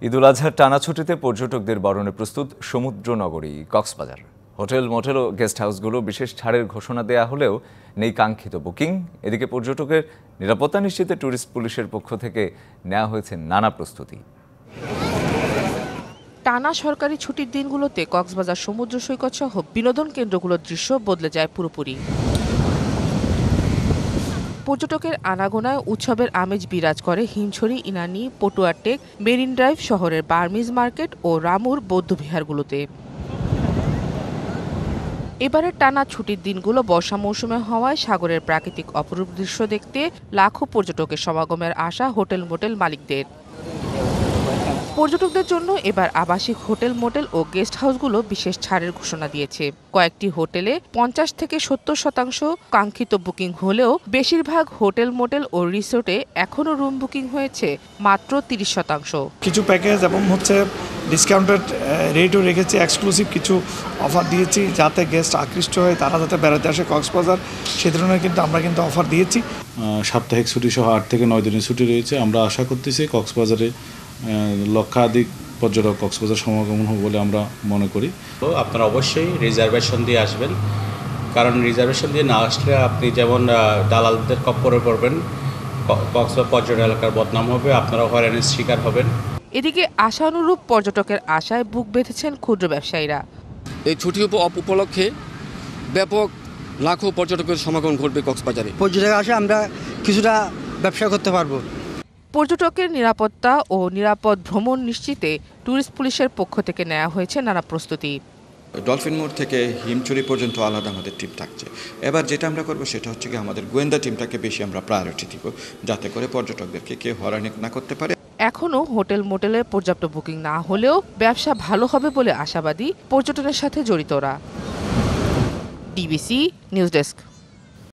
ঈদুল আজহার টানা ছুটিতে পর্যটকদের বরণে প্রস্তুত সমুদ্র নগরী কক্সবাজার। হোটেল, মোটেল ও গেস্ট হাউসগুলো বিশেষ ছাড়ের ঘোষণা দেয়া হলেও নেই কাঙ্ক্ষিত বুকিং। এদিকে পর্যটকের নিরাপত্তা নিশ্চিতে ট্যুরিস্ট পুলিশের পক্ষ থেকে নেওয়া হয়েছে নানা প্রস্তুতি। টানা সরকারি ছুটির দিনগুলোতে কক্সবাজার সমুদ্র সৈকত সহ বিনোদন কেন্দ্রগুলোর দৃশ্য বদলে যায় পুরোপুরি। পর্যটকের আনাগোনায় উৎসবের আমেজ বিরাজ করে হিমছড়ি, ইনানি, পটুয়ারটেক, মেরিন ড্রাইভ শহরের বার্মিজ মার্কেট ও রামুর বৌদ্ধবিহারগুলোতে। এবারের টানা ছুটির দিনগুলো বর্ষা মৌসুমে হওয়ায় সাগরের প্রাকৃতিক অপরূপ দৃশ্য দেখতে লাখো পর্যটকের সমাগমের আশা হোটেল, মোটেল মালিকদের। পর্যটকদের জন্য এবার আবাসিক হোটেল, মোটেল ও গেস্ট হাউসগুলো বিশেষ ছাড়ের ঘোষণা দিয়েছে। কয়েকটি হোটেলে ৫০ থেকে ৭০% কাঙ্ক্ষিত বুকিং হলেও বেশিরভাগ হোটেল, মোটেল ও রিসোর্টে এখনও রুম বুকিং হয়েছে মাত্র ৩০%। কিছু প্যাকেজ এবং ডিসকাউন্টেড রেটও রেখেছি, এক্সক্লুসিভ কিছু অফার দিয়েছি যাতে গেস্ট আকৃষ্ট হয়, তারা যাতে বেড়াতে আসে কক্সবাজার, সে ধরনের আমরা অফার দিয়েছি। সাপ্তাহিক ছুটি সহ ৮ থেকে ৯ দিনের ছুটি রয়েছে। আমরা আশা করতেছি কক্সবাজারে লক্ষাধিক পর্যটক কক্সবাজার সমাগমন হবে বলে আমরা মনে করি। তো আপনারা অবশ্যই রিজার্ভেশন দিয়ে আসবেন, কারণ রিজার্ভেশন দিয়ে না আসলে আপনি যেমন দালালদের কপ্পরে পড়বেন, কক্সবাজার পর্যটন এলাকার বদনাম হবে, আপনারা হয়রানির শিকার হবেন। এদিকে আশানুরূপ পর্যটকের আশায় বুক বেঁধেছেন ক্ষুদ্র ব্যবসায়ীরা। এই ছুটি উপলক্ষে ব্যাপক লাখো পর্যটকের সমাগম ঘটবে কক্সবাজারে। পর্যটক আসে আমরা কিছুটা ব্যবসা করতে পারবো। পর্যটকের নিরাপত্তা ও নিরাপদ ভ্রমণ নিশ্চিতে ট্যুরিস্ট পুলিশের পক্ষ থেকে নেওয়া হয়েছে নানা প্রস্তুতি। ডলফিন মোড় থেকে হিমছড়ি পর্যন্ত আলাদা আমাদের টিম থাকছে। এবার যেটা আমরা করব সেটা হচ্ছে কি আমাদের গোয়েন্দা টিমটাকে বেশি আমরা প্রায়োরিটি দিব, যাতে করে পর্যটকদেরকে কেউ হয়রানি না করতে পারে। এখনও হোটেল, মোটেলে পর্যাপ্ত বুকিং না হলেও ব্যবসা ভালো হবে বলে আশাবাদী পর্যটনের সাথে জড়িতরা। DBC news desk.